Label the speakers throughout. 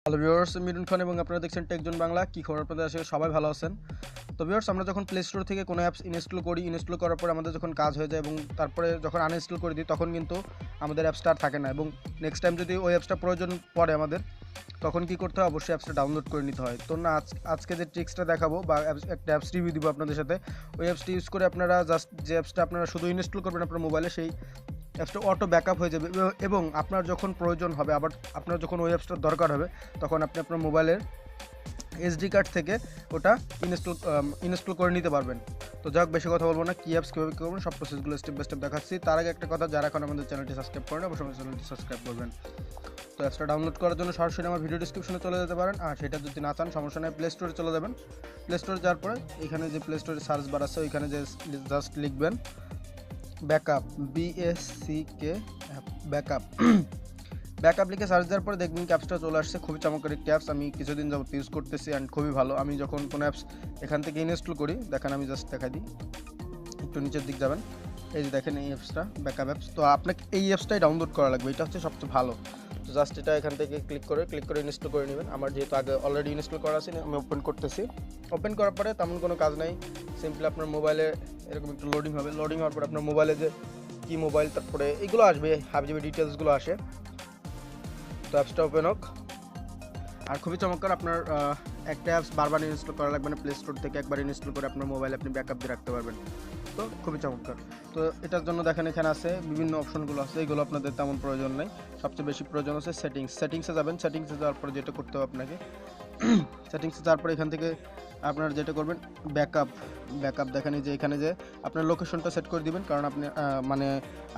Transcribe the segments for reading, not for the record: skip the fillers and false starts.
Speaker 1: Hello viewers, Mithun খান এবং আপনারা দেখছেন টেকজোন বাংলা। কী খবর আপনাদের? আসলে সবাই ভালো আছেন। তো ভিউয়ার্স, আমরা যখন প্লে স্টোর থেকে কোনো অ্যাপস ইনস্টল করি, ইনস্টল করার পরে আমাদের যখন কাজ হয়ে যায় এবং তারপরে যখন আনইনস্টল করে দিই, তখন কিন্তু আমাদের অ্যাপসটা আর থাকে না এবং নেক্সট টাইম যদি ওই অ্যাপসটা প্রয়োজন পড়ে আমাদের, তখন কী করতে হয়? অবশ্যই অ্যাপসটা ডাউনলোড করে নিতে হয়। তো না, আজকে যে ট্রিক্সটা দেখাবো বা একটা অ্যাপস রিভিউ দিব আপনাদের সাথে, ওই অ্যাপসটি ইউজ করে আপনারা জাস্ট যে অ্যাপসটা আপনারা শুধু ইনস্টল করবেন আপনার মোবাইলে, সেই অ্যাপসটা অটো ব্যাকআপ হয়ে যাবে এবং আপনার যখন প্রয়োজন হবে, আবার আপনার যখন ওই অ্যাপসটার দরকার হবে, তখন আপনি আপনার মোবাইলের এসডি কার্ড থেকে ওটা ইনস্টল করে নিতে পারবেন। তো যাক, বেশি কথা বলবো না, কী অ্যাপস কীভাবে করবেন সব প্রসেসগুলো স্টেপ বাই স্টেপ দেখাচ্ছি। তার আগে একটা কথা, যারা এখন আমাদের চ্যানেলটি সাবস্ক্রাইব করেন অবশ্যই আমাদের চ্যানেলটি সাবস্ক্রাইব করবেন। তো অ্যাপসটা ডাউনলোড করার জন্য সরাসরি আমার ভিডিও ডিসক্রিপশনে চলে যেতে পারেন, আর সেটা যদি না চান সমস্যা নেই, প্লে স্টোরে চলে যাবেন। প্লে স্টোরে যাওয়ার পরে এখানে যে প্লে স্টোরে সার্চ বার আছে, ওইখানে যে জাস্ট লিখবেন ব্যাকআপ, BACK ব্যাকআপ। ব্যাকআপ লিখে সার্চ দেওয়ার পরে দেখবেন কি অ্যাপসটা চলে আসছে। খুবই চমৎকার একটি অ্যাপস, আমি কিছুদিন যাবত ইউজ করতেছি অ্যান্ড খুবই ভালো। আমি যখন কোনো অ্যাপস এখান থেকে ইনস্টল করি, দেখেন আমি জাস্ট দেখাই দিই, একটু নিচের দিক যাবেন, এই যে দেখেন এই অ্যাপসটা ব্যাকআপ অ্যাপস। তো আপনাকে এই অ্যাপসটাই ডাউনলোড করা লাগবে, এটা হচ্ছে সবচেয়ে ভালো। তো জাস্ট এটা এখান থেকে ক্লিক করে ইনস্টল করে নেবেন। আমার যেহেতু আগে অলরেডি ইনস্টল করা আছে, আমি ওপেন করতেছি। ওপেন করার পরে তেমন কোনো কাজ নাই, সিম্পলি আপনার মোবাইলে এরকম একটু লোডিং হবে। লোডিং হওয়ার পরে আপনার মোবাইলে যে কি মোবাইল, তারপরে এগুলো আসবে, হাবিজাবি ডিটেলসগুলো আসে। তো অ্যাপসটা ওপেন হোক। আর খুবই চমৎকার, আপনার একটা অ্যাপস বারবার ইনস্টল করা লাগবে না, প্লে স্টোর থেকে একবার ইনস্টল করে আপনার মোবাইলে আপনি ব্যাকআপ দিয়ে রাখতে পারবেন। তো খুবই চমৎকার। তো এটার জন্য দেখেন এখানে আছে বিভিন্ন অপশনগুলো আছে, এগুলো আপনাদের তেমন প্রয়োজন নেই। সবচেয়ে বেশি প্রয়োজন হচ্ছে সেটিংসে যাবেন। সেটিংসে যাওয়ার পরে যেটা করতে হবে আপনাকে, সেটিংসে যাওয়ার পরে এখান থেকে আপনারা যেটা করবেন ব্যাকআপ দেখেন যে এখানে যে আপনার লোকেশনটা সেট করে দিবেন, কারণ আপনি মানে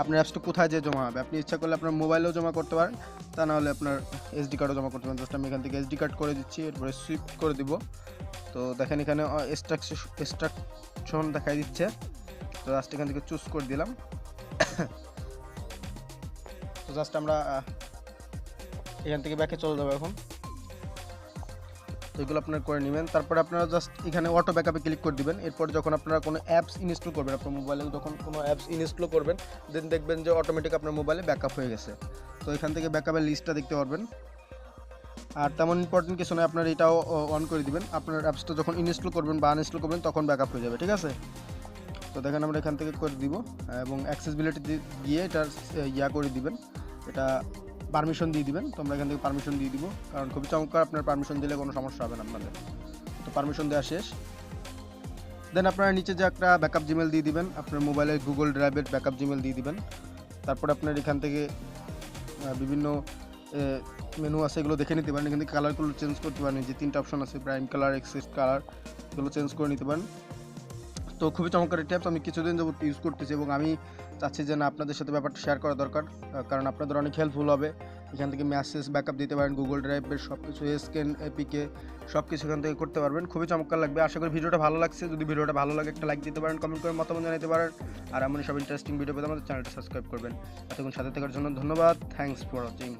Speaker 1: আপনার অ্যাপসটা কোথায় যে জমা হবে। আপনি ইচ্ছা করলে আপনার মোবাইলেও জমা করতে পারেন, তা না হলে আপনার এসডি কার্ডও জমা করতে পারেন। জাস্ট আমি এখান থেকে এসডি কার্ড করে দিচ্ছি, এরপরে সুইপ করে দিব। তো দেখেন এখানে এক্সট্রাকশন দেখাই দিচ্ছে। তো জাস্ট এখান থেকে চুজ করে দিলাম। তো জাস্ট আমরা এখান থেকে ব্যাকে চলে যাবো এখন। তো এগুলো আপনারা করে নেবেন। তারপরে আপনারা জাস্ট এখানে অটো ব্যাকআপে ক্লিক করে দিবেন। এরপর যখন আপনারা কোনো অ্যাপস ইনস্টল করবেন, আপনার মোবাইলে যখন কোনো অ্যাপস ইনস্টল করবেন, দেন দেখবেন যে অটোমেটিক আপনার মোবাইলে ব্যাকআপ হয়ে গেছে। তো এখান থেকে ব্যাকআপের লিস্টটা দেখতে পারবেন। আর তেমন ইম্পর্টেন্ট কিছু নয়, আপনারা এটাও অন করে দিবেন। আপনার অ্যাপসটা যখন ইনস্টল করবেন বা আনইনস্টল করবেন, তখন ব্যাকআপ হয়ে যাবে, ঠিক আছে? তো দেখেন আমরা এখান থেকে করে দিব এবং অ্যাক্সেসিবিলিটি গিয়ে এটা করে দিবেন, এটা পারমিশন দিয়ে দিবেন। তো আমরা এখান থেকে পারমিশন দিয়ে দিব, কারণ খুবই চমৎকার, আপনার পারমিশন দিলে কোনো সমস্যা হবে না আপনাদের। তো পারমিশন দেওয়া শেষ। দেন আপনারা নিচে যে একটা ব্যাকআপ জিমেল দিয়ে দিবেন, আপনার মোবাইলের গুগল ড্রাইভের ব্যাকআপ জিমেল দিয়ে দিবেন। তারপরে আপনার এখান থেকে বিভিন্ন মেনু আছে, এগুলো দেখে নিতে পারেন। এখান থেকে কালারগুলো চেঞ্জ করতে পারেন, যে তিনটা অপশন আছে, প্রাইম কালার, এক্সেস কালার, এগুলো চেঞ্জ করে নিতে পারেন। তো খুবই চমৎকার একটা অ্যাপস, আমি কিছুদিন যাবত ইউজ করতেছি এবং আমি চাচ্ছি যে না, আপনাদের সাথে ব্যাপারটা শেয়ার করা দরকার, কারণ আপনাদের অনেক হেল্পফুল হবে। এখান থেকে মেসেজ ব্যাকআপ দিতে পারেন, গুগল ড্রাইভের সব কিছু, স্ক্যান, এপিকে সব কিছু এখান থেকে করতে পারবেন। খুবই চমৎকার লাগবে। আশা করি ভিডিওটা ভালো লাগছে। যদি ভিডিওটা ভালো লাগে একটা লাইক দিতে পারেন, কমেন্ট করে মতামত জানাতে পারেন, আর এমনই সব ইন্টারেস্টিং ভিডিও পেতে আমাদের চ্যানেলটা সাবস্ক্রাইব করবেন। এতক্ষণ সাথে থাকার জন্য ধন্যবাদ। Thanks for watching.